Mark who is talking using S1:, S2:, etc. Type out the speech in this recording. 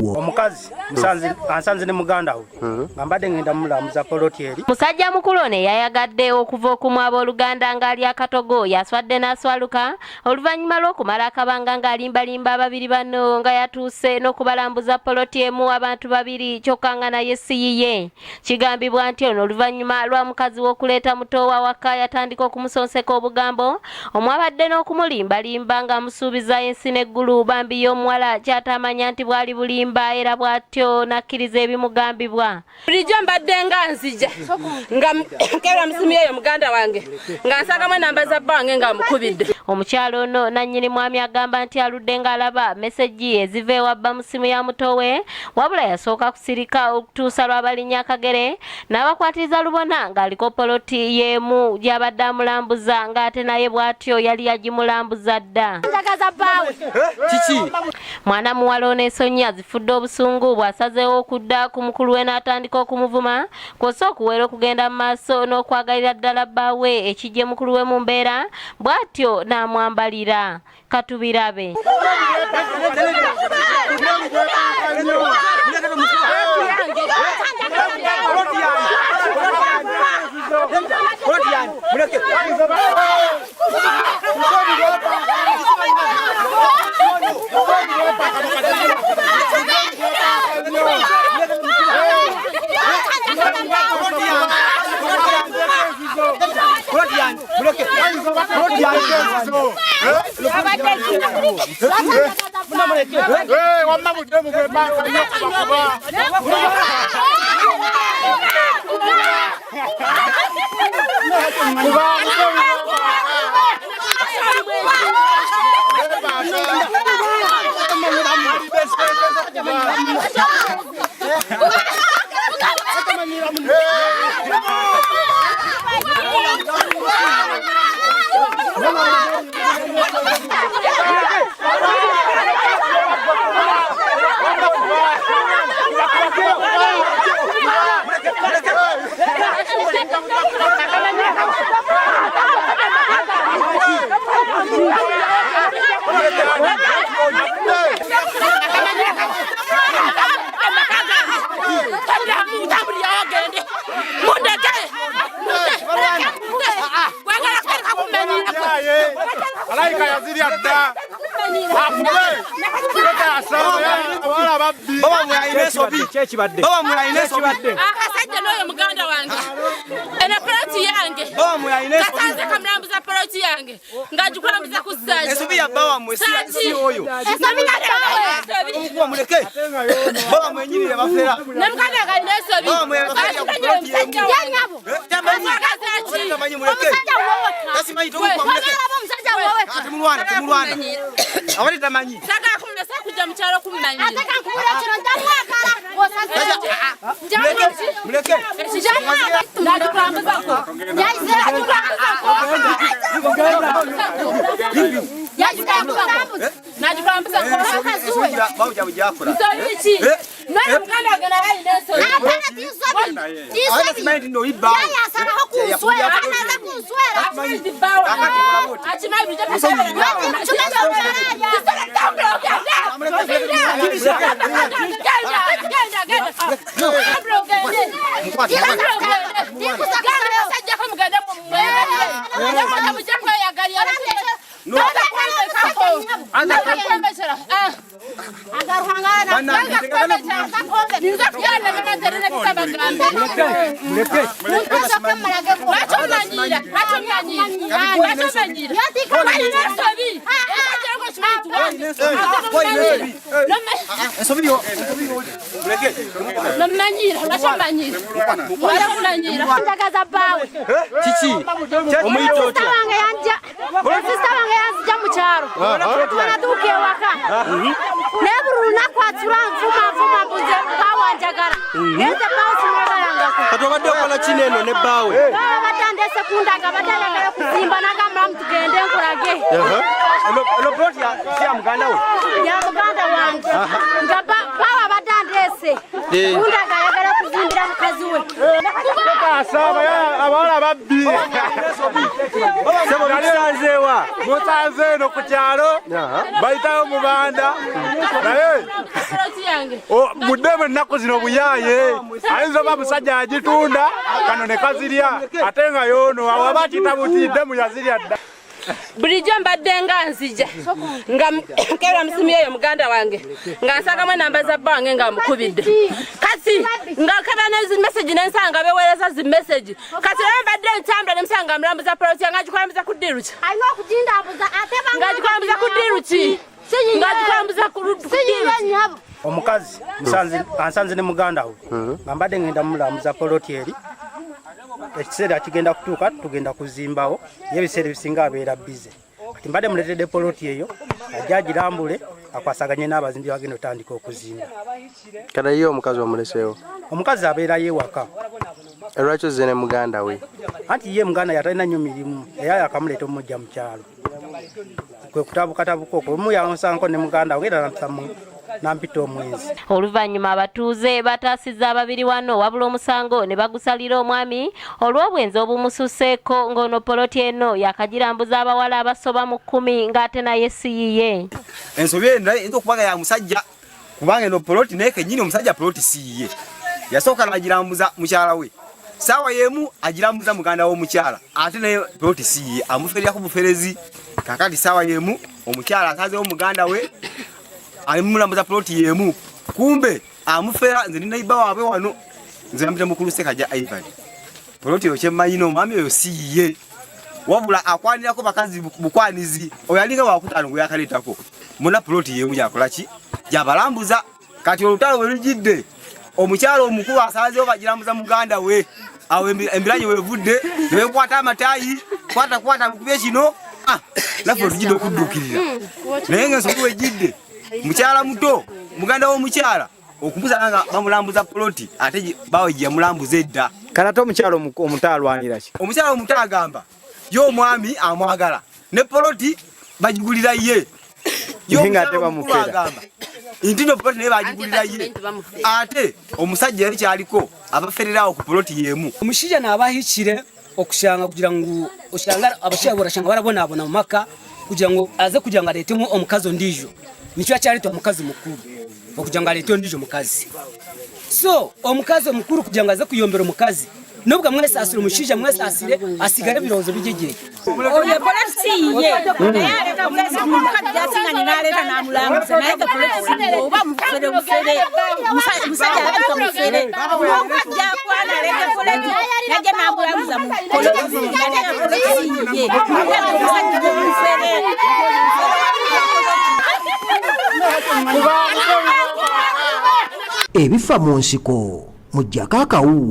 S1: Omukazi ansanze ne muganda we ngambadde ngenda mulamuza poloti eri.
S2: Musajja mukulu ne yayagadde okuva okumwaba oluganda ng'ali akatogo yaswadde n'aswaluka oluvannyuma lw'okumala akabanga ng'alimbalimba ababiri bano nga yatuuse n'okubalambuza poloti emu abantu babiri kyokka nga naye siyiye. Kigambibwa nti ono oluvannyuma lwa mukazi w'okuleeta muto wa waka yatandika okumusonseka obugambo omwabadde n'okumulimbalimba ng'amusuubiza ensi n'eggulu bambi y'omuwala kyatamanya nti bwali bulimba era bw'atyo nakkiriza ebimugambibwa.
S3: Bulijjo mbadde nga nzija nga nkera musimu yeyo muganda wange nga nsagamu enamba za bba wange nga mukubidde.
S2: Omukyalo ono nannyini mwami agamba nti aludde ng'alaba meseji eziva ewa bba mu simu ya muto we wabula yasooka kusirika okutuusa lw'abalinnya akagere n'abakwatiriza lubona ng'aliko poloti y'emu gy'abadde amulambuza ng'ate naye bw'atyo yali yagimulambuza dda. Mwana muwala ono ensonyi zifudde obusungu bw'asazeewo okudda ku mukulu we n'atandika okumuvuma kw'ossa okuwera okugenda mu maaso n'okwagalira ddala bbaawe ekijje mukulu we mu mbeera bw'atyo n'amwambalira. Katubirabe.
S3: Akasajja n'oyo muganda wange ena poloti yange kasanze kamulambuza poloti yange ng'agikulambuza ku ssaji
S4: esubi ya bba wamwe si oyo muleke bba wamwe enyirire bafera
S3: ne muganda wange alina esobi
S4: tamanyi muleke tasimanyi tomukwa muleke temulwana abali tamanyi
S3: sagala kumulesa kujja mu kyalo kumumanyira
S4: muleke
S2: Kunda gayagala kuzimbira
S3: mukazi we.
S1: Asaba ya abala babbi.
S4: Sebo bisanzewa.
S1: Musanze no ku kyalo. Bayitayo mu banda. Naye
S3: Poloti yange.
S1: muddemu ennaku zino buyaaye. Ayinza oba musajja agitunda kano ne kazirya ate nga yoono aba kitabutidde mu yazirya dda.
S3: Bulijjo mbadde nga nzija nga kera msimu eyo muganda wange nga nsagamu enamba za bange nga mukubidde kati nga kaba nezi message nensanga beweereza zi message kati lero mbadde ntambula ne musanga mulambuza poloti nga gikulambuza ku ddiru ki
S2: alina okujindambuza ate
S3: nga gikulambuza ku ddiru ki nga gikulambuza ku ddiru
S1: Omukazi ansanze ne muganda we nga mbadde ngenda mulambuza poloti eri ekiseera kigenda kutuuka tugenda kuzimbawo yebiseera ebisinga abeera bize kati mbadde muletedde poloti eyo ajja agirambule akwasaganye n'abazimbi bagenda otandika okuzimba.
S5: Kale ye omukazi omuleseewo
S1: Omukazi abeera yewaka.
S5: Lwaki ozze ne muganda we?
S1: Anti ye muganda yatalina nnyo mirimu era yakamuleeta omujja mu kyalo kwe kutabukatabuka okwo omu yansangako ne muganda we era nampita omwezi.
S2: Oluvannyuma abatuuze bataasizza ababiri wano wabula omusango ne bagusalira omwami olw'obwenzi obumususeeko ng'ono poloti eno yakagirambuza abawala abasoba mu 10 ng'ate naye siyiye.
S4: Ensobi eno eyinza okuba ya musajja kubanga eno poloti naye kennyini omusajja poloti siyiye. Yasooka n'agirambuza mukyala we. Saawa yemu agirambuza muganda w'omukyala ate naye poloti siyiye amufererako buferezi. Kakati saawa yemu omukyala asazeewo muganda we alimulambuza poloti yemu kumbe amufera nze nina iba waabwe wano nze nampita mukulu Ssekajja Ivan. Poloti yo kyemanyino omwami oyo siyiye wabula akwanirako bakazi bukwanizi oyo alinga wakutaano gwe yakaleetako muna poloti yemu yakolaki yabalambuza. Kati olutalo bwe lugidde omukyalo omukulu asazeewo bagirambuza muganda we awo embiranye wevudde newekwata amataayi kwata mukubye kino nafe olugidde okudduukirira naye ng'ensobi wegidde mukyala muto muganda w'omukyala okumusanga nga bamulambuza poloti ate bawe gye yamulambuza edda.
S6: Kanate omukyala omutaalwanira ki?
S4: Omukyala omuto agamba ye omwami amwagala ne poloti bagigulira ye
S6: Nga tebamufera.
S4: agamba nti no poloti naye bagigulira ye ate omusajja yali kyaliko abafererawo ku poloti yemu.
S7: Omushaija n'abahikire okushanga kugira ngu oshanga abashaija barashanga barabonabona mu maka kugira ngo aze kugira ngo aletemu omukazi ondijo nicho cyarito omukazi mukuru okugira ngo alete ondijo mukazi. So omukazi omukuru kugira ngo aze kuyombera omukazi nubwo mwese asire omushaija mwese asire asigare birozo bijegeye
S3: oye poloti ye yareka mwese mukadi yasinganye naleta namulambuza naye poloti ye oba mufere musajja aleka mufere okajja kwana leke poloti yaje namulambuza mu poloti naye poloti ye musajja mufere
S8: ebifa mu nsiko mujjako akawuwo.